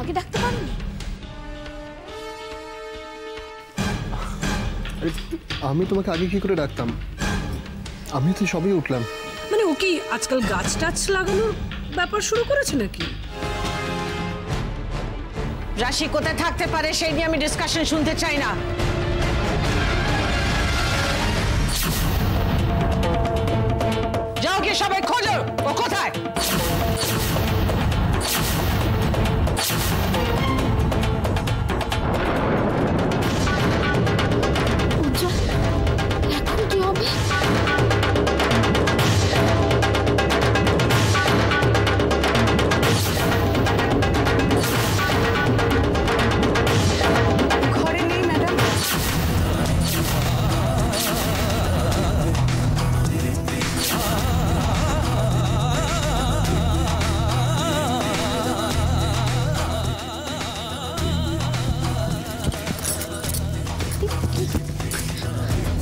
আমাকে ডাকতে পারোনি? আমি তোমাকে আগে কি করে ডাকতাম? আমি তো সবই উঠলাম। মানে ও কি আজকাল গাছ টাছ লাগানোর ব্যাপার শুরু করেছে নাকি? রাশি কোথায় থাকতে পারে সেই নিয়ে আমি ডিসকাশন শুনতে চাই না। যাও গিয়ে সবাই খোঁজো ও কোথায়। এখন কি হবে? ঘরে নেই ম্যাডাম।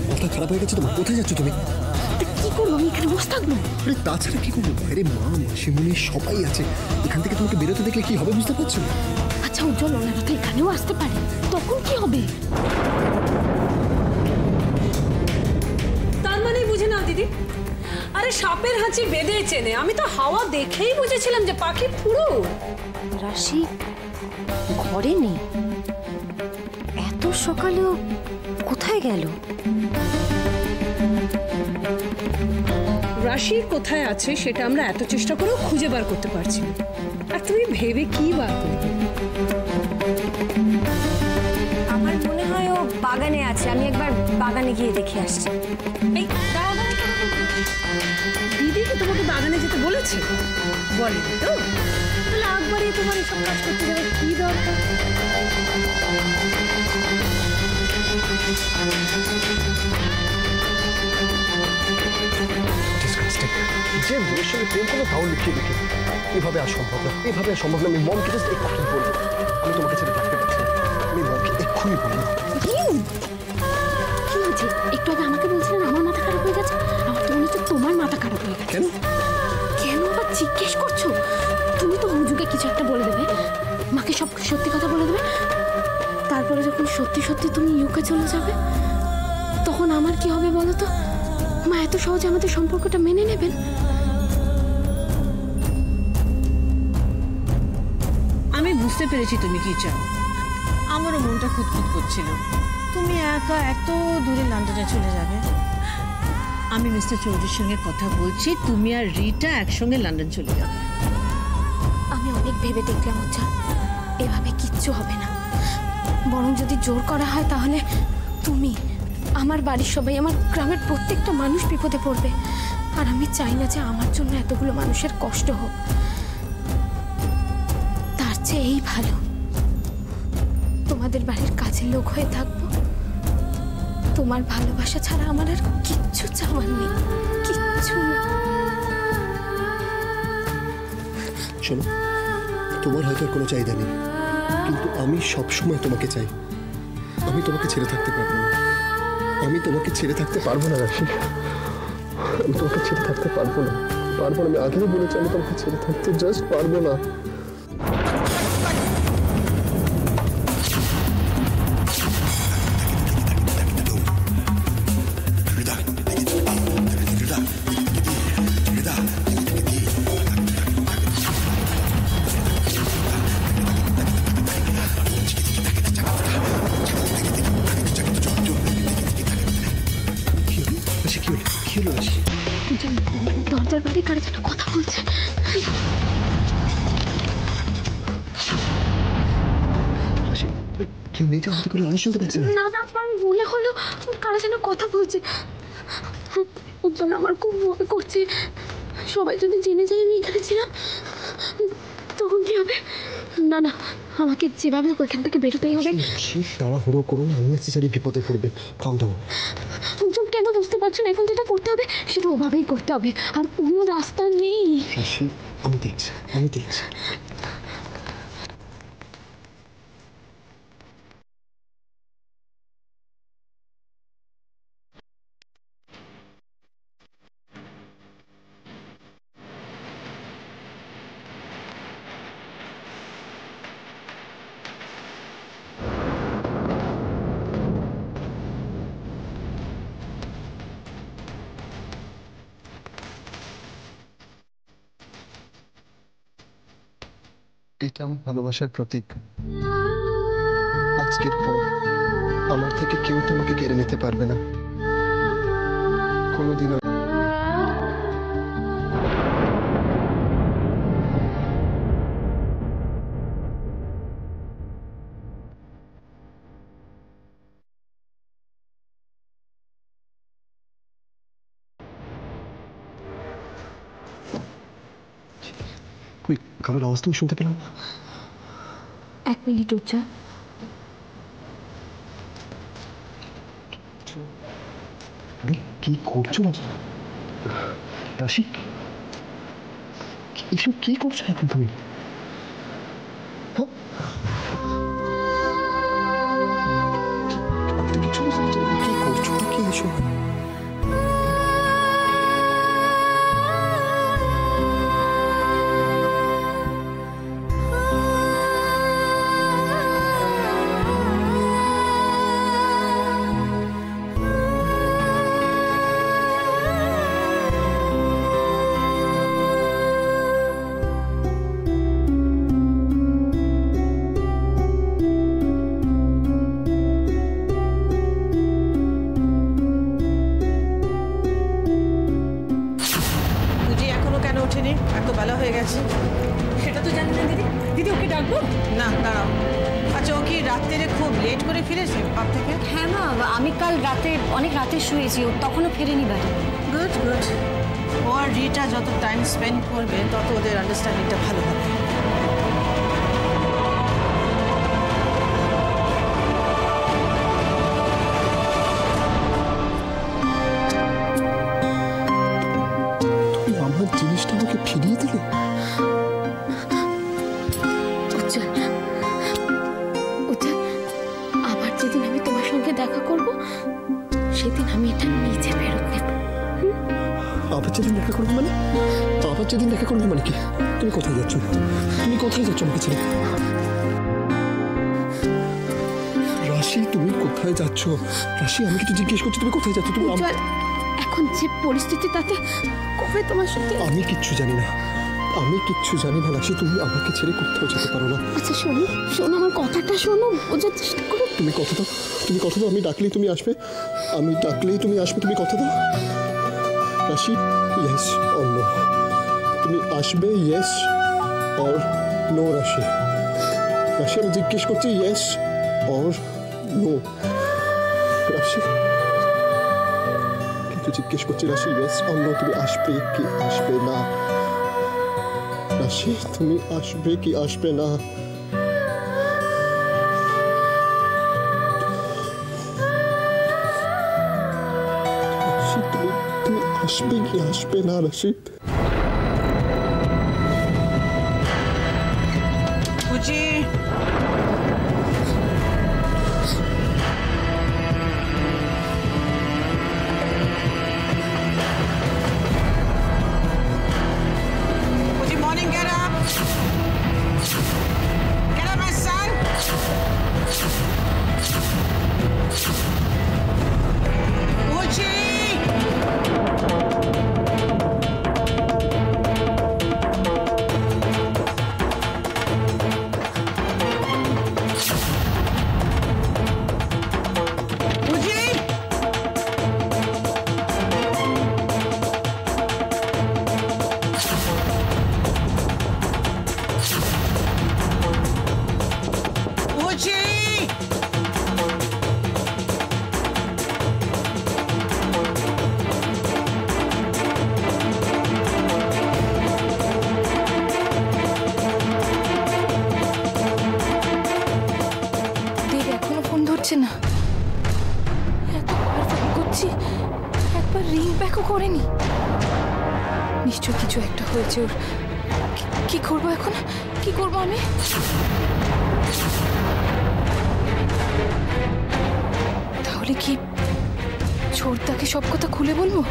মাথা খারাপ হয়ে গেছে তোমার? কোথায় যাচ্ছ তুমি? কি করবো আমি এখানে বসে থাকবো? আরে তাছাড়া কি করবো? বাইরে মা মাসিমণি সবাই আছে, এখান থেকে তোমাকে বেরোতে দেখলে কি হবে বুঝতে পারছো? আচ্ছা উজ্জ্বল, ওনারা তো এখানেও আসতে পারে, তখন কি হবে? তার মানে বুঝে নাও দিদি, আরে সাপের হাঁচি বেঁধে চেনে। আমি তো হাওয়া দেখেই বুঝেছিলাম যে পাখি পুরো। রাশি ঘরে নেই, এত সকালেও কোথায় গেল? রাশি কোথায় আছে সেটা আমরা এত চেষ্টা করেও খুঁজে বার করতে পারছি না। আর তুমি ভেবে কি বার করবে? আমার মনে হয় ও বাগানে আছে, আমি একবার বাগানে গিয়ে দেখে আসছি। এই দিদি কি তোমাকে বাগানে যেতে বলেছে? বলেনি তো? তাহলে একবারই তোমার এসব কাজ করতে যাবে কি দরকার? যে মেয়ের সঙ্গে প্রেম করবো তাও লিখিয়ে লিখে এভাবে আর সম্ভব না, এভাবে আর সম্ভব না। আমি মমকে জাস্ট এক্ষুনি বলবো, আমি তোমাকে ছেড়ে থাকতে পারছি না। আমি মমকে এক্ষুনি বলবো। কি হয়েছে? একটু আগে আমাকে বলছিলেন আমার মাথা খারাপ হয়ে গেছে, আমার তো মনে হচ্ছে তোমার মাথা খারাপ হয়ে গেছে। কেন? কেন আবার জিজ্ঞেস করছো? তুমি তো হুজুকে কিছু একটা বলে দেবে, মাকে সব সত্যি কথা বলে দেবে, তারপরে যখন সত্যি সত্যি তুমি ইউকে চলে যাবে তখন আমার কি হবে বলো তো? মা এত সহজে আমাদের সম্পর্কটা মেনে নেবেন? আমি বুঝতে পেরেছি তুমি কি চাও। আমারও মনটা খুঁতখুত করছিল। তুমি একা এত দূরে লন্ডনে চলে যাবে। আমি মিস্টার চৌধুরীর সঙ্গে কথা বলছি, তুমি আর রিটা একসঙ্গে লন্ডন চলে যাবে। আমি অনেক ভেবে দেখলাম হচ্ছে এভাবে কিচ্ছু হবে না, বরং যদি জোর করা হয় তাহলে তুমি, আমার বাড়ির সবাই, আমার গ্রামের প্রত্যেকটা মানুষ বিপদে পড়বে। আর আমি চাই না যে আমার জন্য এতগুলো মানুষের কষ্ট হোক। তার চেয়ে এই ভালো তোমাদের বাড়ির কাজের লোক হয়ে থাকবো। তোমার ভালোবাসা ছাড়া আমার আর কিচ্ছু চাওয়ার নেই, কিচ্ছু না। শোনো, তোমার হয়তো আর কোনো চাহিদা নেই, কিন্তু আমি সবসময় তোমাকে চাই। আমি তোমাকে ছেড়ে থাকতে পারবো না, আমি তোমাকে ছেড়ে থাকতে পারবো না রাশি। আমি তোমাকে ছেড়ে থাকতে পারবো না, পারবো না। আমি আগেও বলেছি আমি তোমাকে ছেড়ে থাকতে জাস্ট পারবো না। দরজার বাইরে কারো যেন কথা বলছে। কেউ নেই, আমাদের কোনো আওয়াজ শুনতে পাচ্ছি না। না না, মনে হলো কারো যেন কথা বলছে। উজ্জ্বল, আমার খুব ভয় করছে। সবাই যদি জেনে যায় আমি এখানে ছিলাম তখন কি হবে? না না, আমাকে যেভাবে ওইখান থেকে বেরোতেই হবে। তাড়াহুড়ো করুন, আননেসেসারি বিপদে পড়বে। কাম দাও। উজ্জ্বল, কেন বুঝতে পারছো না? এখন যেটা করতে হবে সেটা ওভাবেই করতে হবে, আর কোনো রাস্তা নেই। আমি দেখছি, আমি দেখছি। এটা আমার ভালোবাসার প্রতীক। আজকের পর আমার থেকে কেউ তোমাকে কেড়ে নিতে পারবে না কোনোদিনও। কই কারোর আওয়াজ তুমি শুনতে পেলাম না? 1 মিনিট উজ্জ্বল। কি করছো রাশি? এসব কি করছো এখন তুমি? হ্যাঁ? কি করছো কি এসব? বুঝি এখনো কেন ওঠেনি? এত বেলা হয়ে গেছে। সেটা তো জানি না দিদি। দিদি ওকে ডাকবো? না দাঁড়াও। আচ্ছা ও কি রাত্রে খুব লেট করে ফিরেছে পাপ থেকে? হ্যাঁ মা, আমি কাল রাতে অনেক রাতে শুয়েছি, ও তখনও ফেরেনি বাড়ি। Good good. ও আর রিটা যত টাইম স্পেন্ড করবে তত ওদের আন্ডারস্ট্যান্ডিংটা ভালো হবে। তুমি আমার জিনিসটা আমাকে ফিরিয়ে দিলে? উজ্জ্বল, উজ্জ্বল, আবার যেদিন আমি তোমার সঙ্গে দেখা করব সেদিন আমি এটা নিজে ফেরত নেব। আবার যেদিন দেখা করবো মানে? আবার যেদিন দেখা করবো মানে কি? তুমি কোথায় যাচ্ছ? তুমি কোথায় যাচ্ছ আমাকে ছেড়ে? রাশি তুমি কোথায় যাচ্ছ? রাশি আমি কিছু জিজ্ঞেস করছি, তুমি কোথায় যাচ্ছ? তুমি উজ্জ্বল, এখন যে পরিস্থিতি তাতে কবে তোমার সঙ্গে। আমি কিচ্ছু জানি না, আমি কিচ্ছু জানি না রাশি। তুমি আমাকে ছেড়ে কোথাও যেতে পারো না। আচ্ছা শোনো, শোনো আমার কথাটা শোনো, বোঝার চেষ্টা করো। তুমি কথা দাও, তুমি কথা দাও। আমি ডাকলেই তুমি আসবে, আমি ডাকলেই তুমি আসবে। তুমি কথা দাও রাশি। Yes or no? তুমি আসবে ইয়েস অর নো রাশি? রাশি আমি জিজ্ঞেস করছি ইয়েস অর নো? রাশি কিন্তু জিজ্ঞেস করছি রাশি ইয়েস অর নো? তুমি আসবে কি আসবে না? রাশি তুমি আসবে কি আসবে না? রাশি তুমি আসবে কি আসবে না রাশি? বুঝি morning, get up. Get up, my son. Uchi. ধরছে না। এতবার ফোন করছি, একবার রিং ব্যাকও করেনি। নিশ্চয় কিছু একটা হয়েছে ওর। কি করবো এখন? কি করবো আমি? তাহলে কি ছোটদাকে সব কথা খুলে বলবো?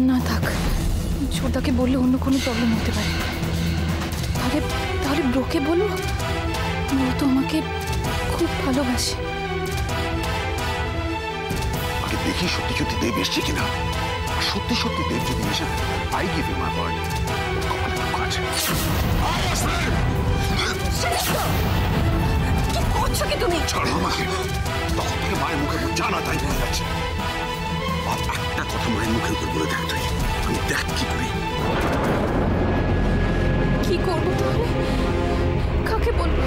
না থাক, ছোটদাকে বললে অন্য কোনো প্রবলেম হতে পারে। তাহলে তাহলে ব্রোকে বলবো, ও তো আমাকে খুব ভালোবাসে। দেখি দেখি সত্যি সত্যি দেব এসছে কিনা। সত্যি সত্যি দেব যদি এসে I give you my word, কি করছো কি তুমি? ছাড়ো আমাকে। তখন থেকে মায়ের মুখে জানা তাই বলে যাচ্ছে। আর একটা কথা মায়ের মুখের উপর বলে দেখ তুই, আমি দেখ কি করি। কি করবো তাহলে? কাকে বলবো?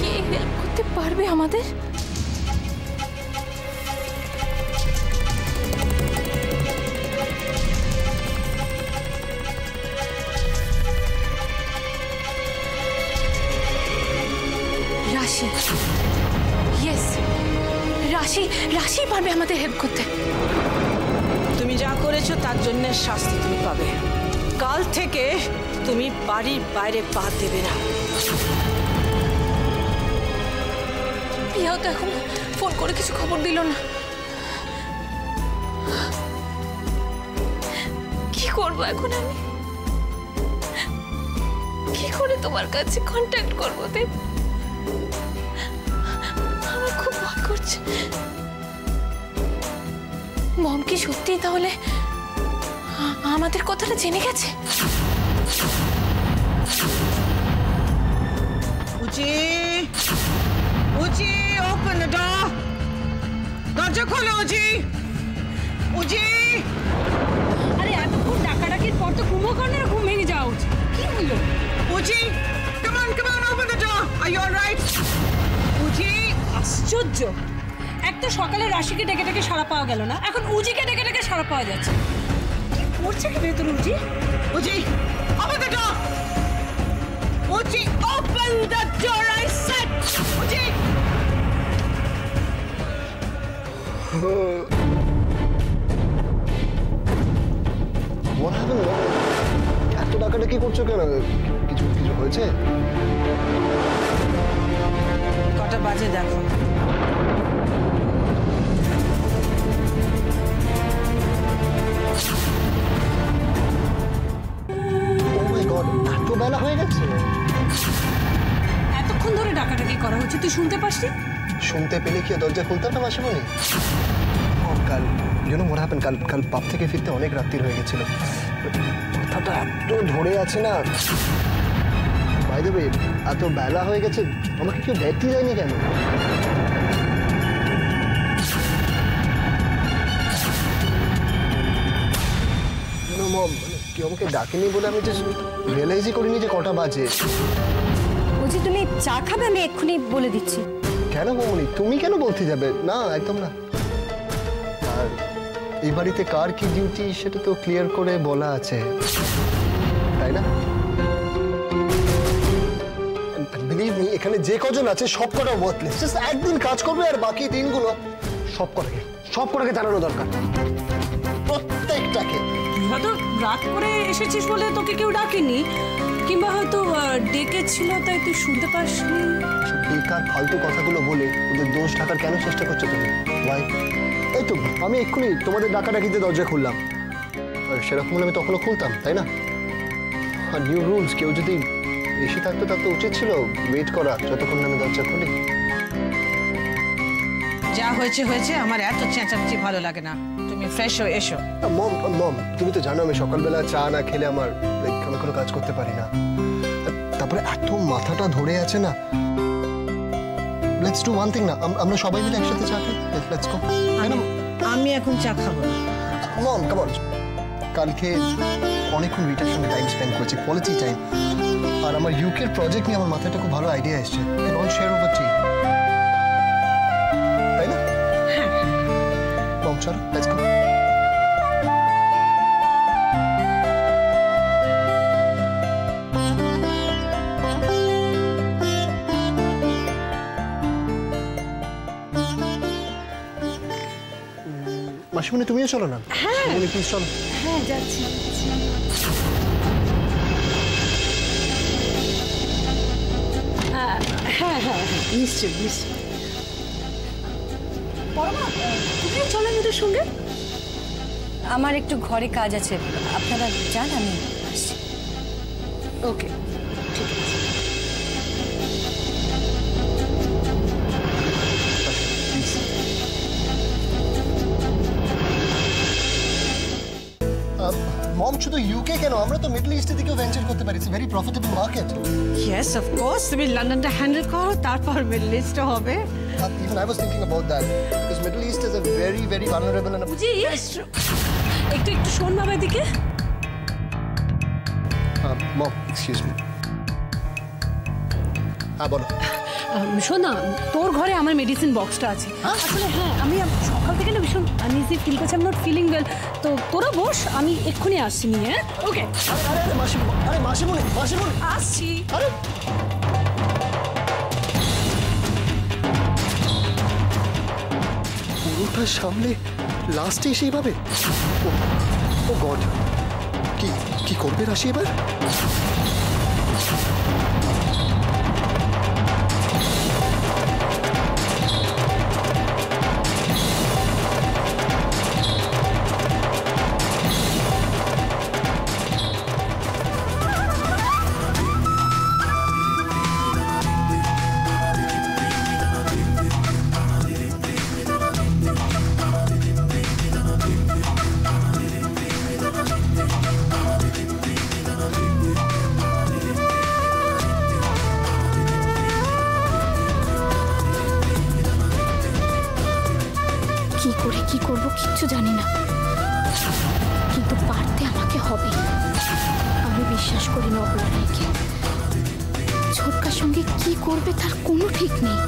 কে হেল্প করতে পারবে আমাদের? রাশি, ইয়েস, রাশি, রাশি পারবে আমাদের হেল্প করতে। তুমি যা করেছো তার জন্য শাস্তি তুমি পাবে। কাল থেকে তুমি বাড়ির বাইরে পা দেবে না। প্রিয়াও তো এখন ফোন করে কিছু খবর দিল না। কি করবো এখন আমি? কি করে তোমার কাছে কন্ট্যাক্ট করবো দেব? আমার খুব ভয় করছে। মম কি সত্যি তাহলে আমাদের কথাটা জেনে গেছে? উজি, উজি, ওপেন দ্য ডোর। দরজা খোলো উজি, উজি। আরে এতক্ষণ ডাকাডাকির পর তো কুম্ভকর্ণের ঘুম ভেঙে যাওয়া উচিত। কি হলো? Uzi, come on, open the door. Are you alright? Uzi, আশ্চর্য, এক তো সকালে রাশিকে ডেকে ডেকে সাড়া পাওয়া গেল না, এখন উজিকে ডেকে ডেকে সাড়া পাওয়া যাচ্ছে। কি করছে কি ভেতরে Uzi? Uzi, open the door. Uzi, open the door, I said. Uzi. What happened? এত ডাকাডাকি করছো কেন? কিছু কিছু হয়েছে? কটা বাজে দেখো। Oh my God, এত বেলা হয়ে গেছে। এতক্ষণ ধরে ডাকাডাকি করা হচ্ছে, তুই শুনতে পাসনি? শুনতে পেলে কি দরজা খুলতাম না মাসিমণি? কাল what happened? কাল পাপ থেকে ফিরতে অনেক রাত্রি হয়ে গেছিল। মাথাটা এত ধরে আছে না। বাই দ্য ওয়ে, এত বেলা হয়ে গেছে, আমাকে কেউ দেখতে যায়নি কেন? মম, কেউ আমাকে ডাকেনি বলে আমি জাস্ট রিয়েলাইজই করিনি যে কটা বাজে। বলছি তুমি চা খাবে? আমি এক্ষুনি বলে দিচ্ছি। কেন মমনি, তুমি কেন বলতে যাবে? না, একদম না। আর এই বাড়িতে কার কি ডিউটি সেটা তো ক্লিয়ার করে বলা আছে, তাই না? বিলিভ মি, এখানে যে কজন আছে সব কটা ওয়ার্থলেস। জাস্ট একদিন কাজ করবে আর বাকি দিনগুলো সব কটাকে জানানো দরকার, প্রত্যেকটাকে। হয়তো রাত করে এসেছিস বলে তোকে কেউ ডাকেনি, কিংবা হয়তো ডেকেছিল তাই তুই শুনতে পাসনি। বেকার ফালতু কথাগুলো বলে ওদের দোষ ঢাকার কেন চেষ্টা করছো তুমি? ভাই, এই তো আমি এক্ষুনি তোমাদের ডাকাডাকিতে দরজা খুললাম, আর সেরকম হলে আমি তখনও খুলতাম, তাই না? আর নিউ রুলস, কেউ যদি এসে থাকতো তার তো উচিত ছিল ওয়েট করা যতক্ষণ না আমি দরজা খুলি। যা হয়েছে হয়েছে, আমার এত চেঁচামেচি ভালো লাগে না। তুমি ফ্রেশ হয়ে এসো। মম, তুমি তো জানো আমি সকালবেলা চা না খেলে আমার আমি কোনো কাজ করতে পারি না। তারপরে এত মাথাটা ধরে আছে না। লেটস ডু ওয়ান থিং না, আমরা সবাই মিলে একসাথে চা খাই। Let's go. আমি এখন চা খাবো না। মম, কাম অন। কালকে অনেকক্ষণ রিটার সঙ্গে টাইম স্পেন্ড করেছি, কোয়ালিটি টাইম। আর আমার ইউকের প্রজেক্ট নিয়ে আমার মাথায় খুব ভালো আইডিয়া এসছে। অল শেয়ার ওভার টি, তাই না? মম, চলো লেটস গো। মাসিমণি, তুমিও চলো না। হ্যাঁ প্লিজ চলো। হ্যাঁ যাচ্ছি। হ্যাঁ হ্যাঁ নিশ্চয়ই নিশ্চয়ই। পরমা, তুমিও চলেন ওদের সঙ্গে। আমার একটু ঘরে কাজ আছে, আপনারা যান, আমি আসছি। ওকে, ঠিক আছে। মম শুধু ইউকে কেন, আমরা তো মিডল ইস্টের দিকেও ভেঞ্চার করতে পারি। It's very profitable market. Yes of course, তুমি লন্ডনটা হ্যান্ডেল করো, তারপর মিডল ইস্টটা হবে। Even I was thinking about that because Middle East is a very, very vulnerable and জি একটু একটু শোন বাবা এদিকে। Mom, excuse me. হ্যাঁ বলো। শোন না, তোর ঘরে আমার মেডিসিন বক্সটা আছে। আসলে হ্যাঁ, আমি সকাল থেকে না ভীষণ আনইজি ফিল করছি, I am not feeling well. তো তোরা বস, আমি এক্ষুনি আসছি নিয়ে। ওকে আরে মাসিমণি আসছি। আরে পুরোটা সামনে লাস্টে এসে এভাবে, ও গড, কি করবে রাশি এবার? কি করব কিচ্ছু জানি না, কিন্তু পারতে আমাকে হবে। আমি বিশ্বাস করি না অপরাধীকে। ছোটকার সঙ্গে কি করবে তার কোনো ঠিক নেই।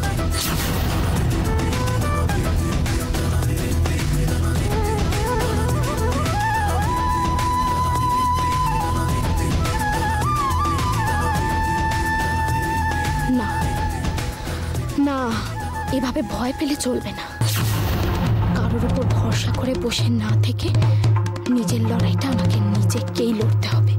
না না, এভাবে ভয় পেলে চলবে না। কারোর উপর ভরসা করে বসে না থেকে নিজের লড়াইটা আমাকে নিজেকেই লড়তে হবে।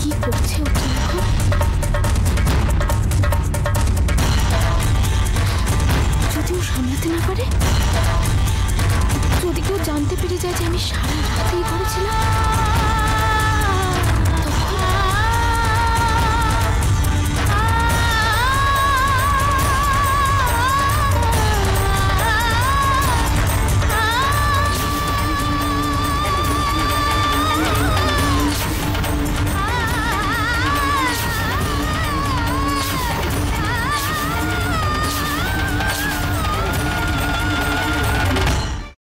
কি করছে ওটা এখন? যদি ও সামলাতে না পারে, যদি কেউ জানতে পেরে যায় যে আমি সারা রাতেই